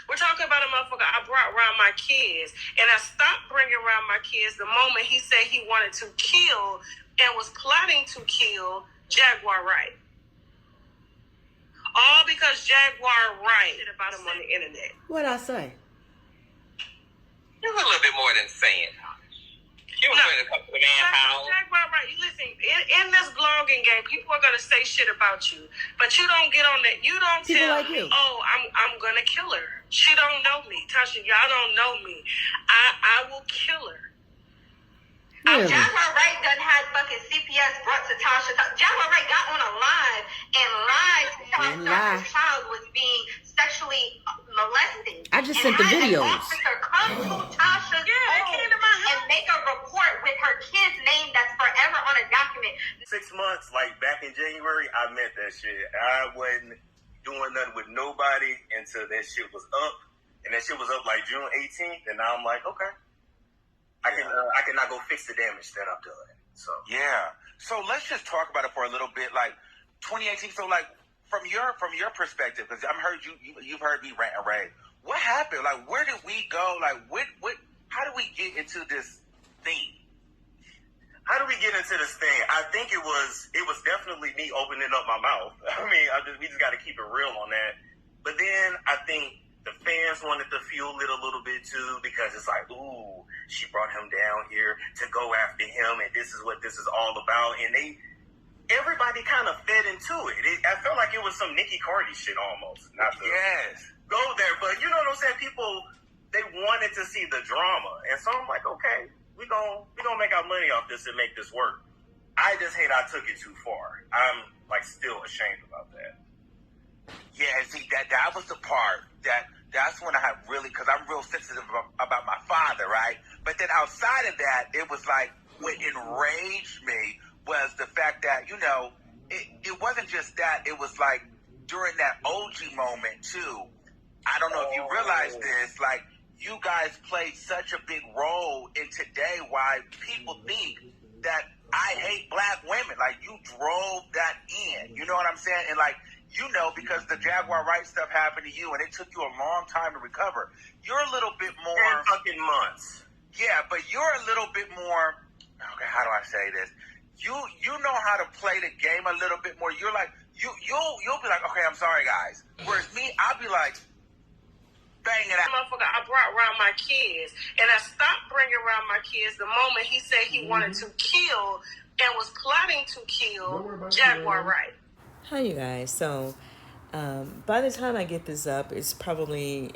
We're talking about a motherfucker I brought around my kids, and I stopped bringing around my kids the moment he said he wanted to kill and was plotting to kill Jaguar Wright. All because Jaguar Wright said about him on the internet. What'd I say? It was a little bit more than saying. You were going to come to the man's house. Jaguar Wright, listen, in this blogging game, people are gonna say shit about you, but you don't get on that. You don't People tell like me, you. oh, I'm gonna kill her. She don't know me, Tasha. Y'all don't know me. I will kill her. Really? Jaguar Wright done had fucking CPS brought to Tasha. Jaguar Wright got on a live and lied to Tasha's child was being sexually molested. I just sent the videos. An officer come to Tasha's home and make a report with her kid's name that's forever on a document. 6 months, like back in January, I meant that shit. I wasn't doing nothing with nobody until that shit was up. And that shit was up like June 18th. And now I'm like, okay. I can now go fix the damage that I've done. So Yeah. So let's just talk about it for a little bit. Like 2018. So like from your perspective, because I've heard you've heard me rant and rave. What happened? Like where did we go? Like what? How did we get into this thing? how do we get into this thing? I think it was definitely me opening up my mouth. I mean, we just got to keep it real on that. But then I think the fans wanted to fuel it a little bit too, because it's like, ooh, she brought him down here to go after him, and this is what this is all about. And everybody kind of fed into it. I felt like it was some Nicki Cardi shit almost. Not to go there, but you know what I'm saying? People, they wanted to see the drama, and so I'm like, okay, we gonna make our money off this and make this work. I just hate I took it too far. I'm like still ashamed about that. Yeah, see that was the part that's when I had really, because I'm real sensitive about my father, right? But then outside of that, it was like what enraged me was the fact that, you know, it wasn't just that, it was like during that OG moment too. I don't know if you realize this, like you guys played such a big role in today why people think that I hate black women. Like you drove that in, you know what I'm saying? And like, you know, because the Jaguar Wright stuff happened to you and it took you a long time to recover. You're a little bit more 10 fucking months. Yeah, but you're a little bit more, okay, how do I say this? You know how to play the game a little bit more. You're like, you'll be like, okay, I'm sorry guys. Whereas me, I'll be like, banging out. Motherfucker, I brought around my kids, and I stopped bringing around my kids the moment he said he wanted to kill and was plotting to kill Jaguar Wright. Hi, you guys. So, by the time I get this up, it's probably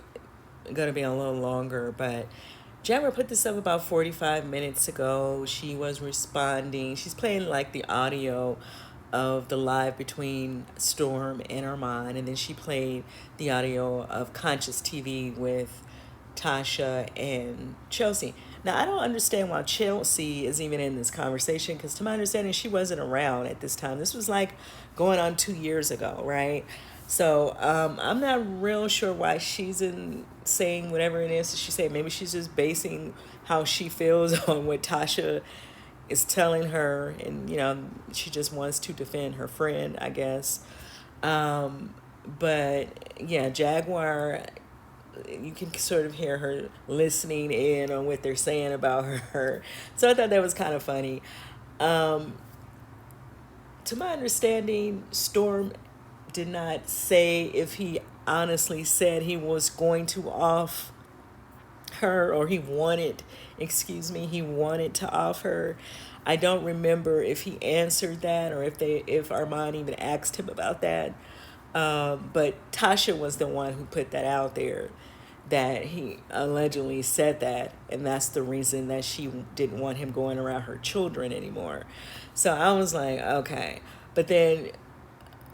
going to be a little longer, but Jaguar put this up about 45 minutes ago. She was responding. She's playing like the audio of the live between Storm and Armand, and then she played the audio of Conscious TV with Tasha and Chelsea. Now, I don't understand why Chelsea is even in this conversation, because to my understanding, she wasn't around at this time. This was like going on 2 years ago, right? So I'm not real sure why she's in saying whatever it is she said. Maybe she's just basing how she feels on what Tasha is telling her, and you know, she just wants to defend her friend, I guess. But yeah, Jaguar, you can sort of hear her listening in on what they're saying about her. So I thought that was kind of funny. To my understanding, Storm did not say if he honestly said he was going to off her, or he wanted to off her. I don't remember if he answered that or if Armand even asked him about that. But Tasha was the one who put that out there, that he allegedly said that, and that's the reason that she didn't want him going around her children anymore. So I was like, okay. But then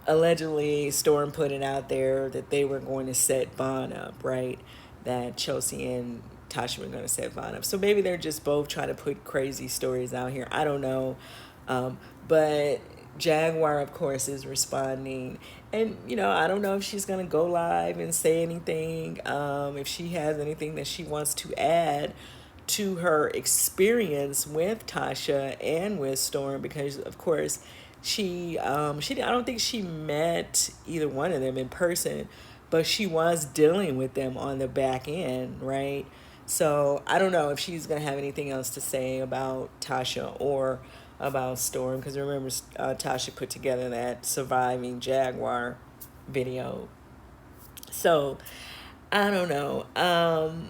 allegedly Storm put it out there that they were going to set Vaughn up, right? That Chelsea and Tasha were going to set Vaughn up. So maybe they're just both trying to put crazy stories out here. I don't know. But Jaguar, of course, is responding. And, you know, I don't know if she's going to go live and say anything, if she has anything that she wants to add to her experience with Tasha and with Storm, because, of course, I don't think she met either one of them in person, but she was dealing with them on the back end, right? So I don't know if she's gonna have anything else to say about Tasha or about Storm, because remember, Tasha put together that surviving Jaguar video. So I don't know. And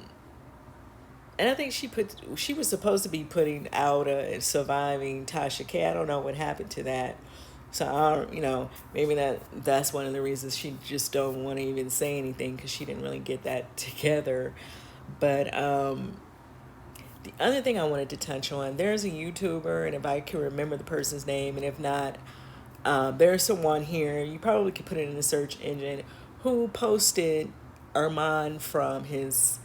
I think she was supposed to be putting out a surviving Tasha K. I don't know what happened to that. So I don't, maybe that's one of the reasons she just don't want to even say anything, because she didn't really get that together. But the other thing I wanted to touch on, there's a YouTuber, and if I can remember the person's name, and if not, there's someone here, you probably could put it in the search engine, who posted Armand from his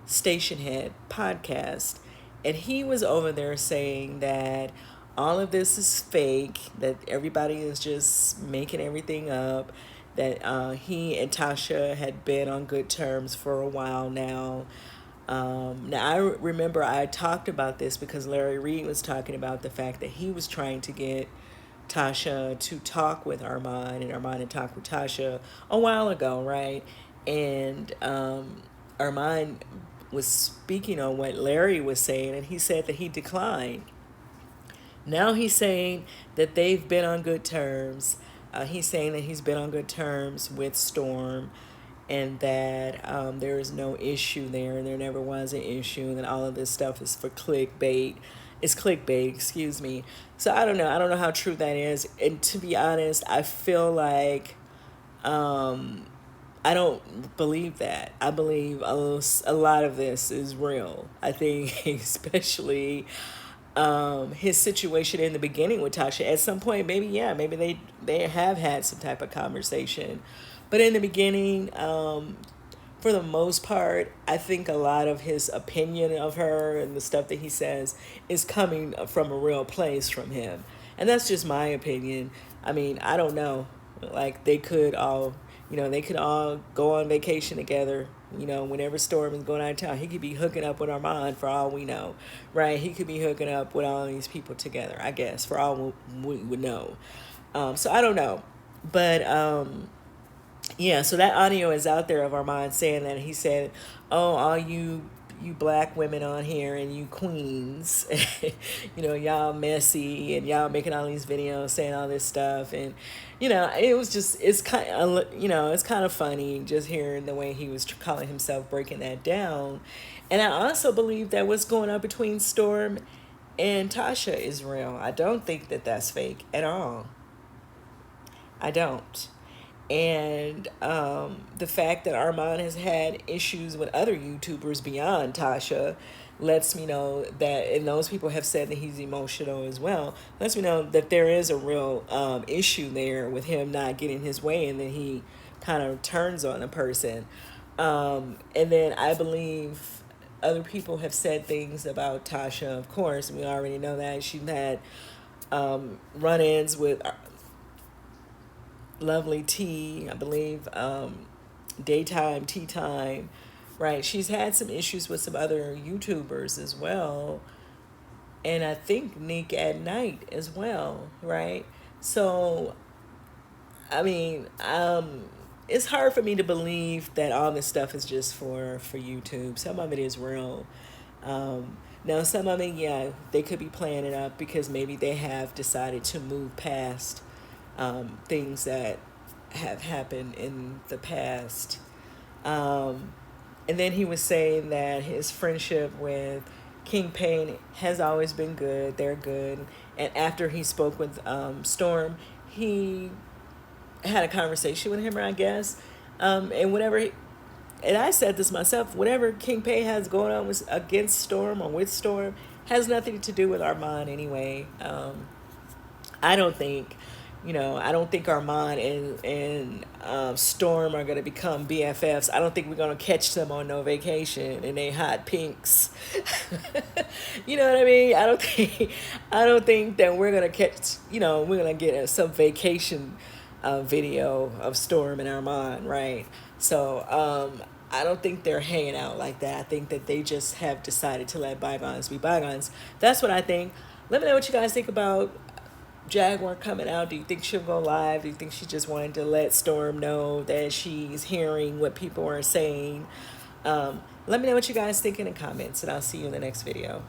Station Head podcast. And he was over there saying that all of this is fake, that everybody is just making everything up, that he and Tasha had been on good terms for a while now. Now, I remember I talked about this because Larry Reed was talking about the fact that he was trying to get Tasha to talk with Armand, and Armand had talked with Tasha a while ago, right? And Armand was speaking on what Larry was saying, and he said that he declined. Now he's saying that they've been on good terms. He's saying that he's been on good terms with Storm, and that there is no issue there, and there never was an issue, and that all of this stuff is for clickbait. It's clickbait, excuse me. So I don't know. I don't know how true that is. And to be honest, I feel like I don't believe that. I believe a lot of this is real. I think especially his situation in the beginning with Tasha. At some point, maybe they have had some type of conversation. But in the beginning, for the most part, I think a lot of his opinion of her and the stuff that he says is coming from a real place from him. And that's just my opinion. I mean, I don't know. Like, they could all go on vacation together. Whenever Storm is going out of town, he could be hooking up with Armand for all we know, right? He could be hooking up with all these people together, I guess, for all we would know. So I don't know. But yeah, so that audio is out there of Armand saying that. He said, "Oh, all you black women on here and you queens, y'all messy and y'all making all these videos saying all this stuff." And it's kind of funny just hearing the way he was calling himself, breaking that down. And I also believe that what's going on between Storm and Tasha is real. I don't think that that's fake at all. I don't. And the fact that Armand has had issues with other YouTubers beyond Tasha lets me know that, and those people have said that he's emotional as well, lets me know that there is a real issue there with him not getting his way, and then he kind of turns on a person. And then I believe other people have said things about Tasha, of course. We already know that. She's had run-ins with Lovely Tea, I believe, Daytime, Tea Time, right? She's had some issues with some other YouTubers as well. And I think Nick at Night as well, right? So, I mean, it's hard for me to believe that all this stuff is just for YouTube. Some of it is real. Now, some of it, they could be playing it up because maybe they have decided to move past things that have happened in the past. And then he was saying that his friendship with King Payne has always been good. They're good. And after he spoke with Storm, he had a conversation with him, I guess. And I said this myself, whatever King Payne has going on against Storm or with Storm has nothing to do with Armand anyway. I don't think Armand and Storm are going to become BFFs. I don't think we're going to catch them on no vacation in they hot pinks. You know what I mean? I don't think that we're going to catch, we're going to get some vacation video of Storm and Armand, right? So I don't think they're hanging out like that. I think that they just have decided to let bygones be bygones. That's what I think. Let me know what you guys think about Jaguar coming out? Do you think she'll go live? Do you think she just wanted to let Storm know that she's hearing what people are saying? Let me know what you guys think in the comments, and I'll see you in the next video.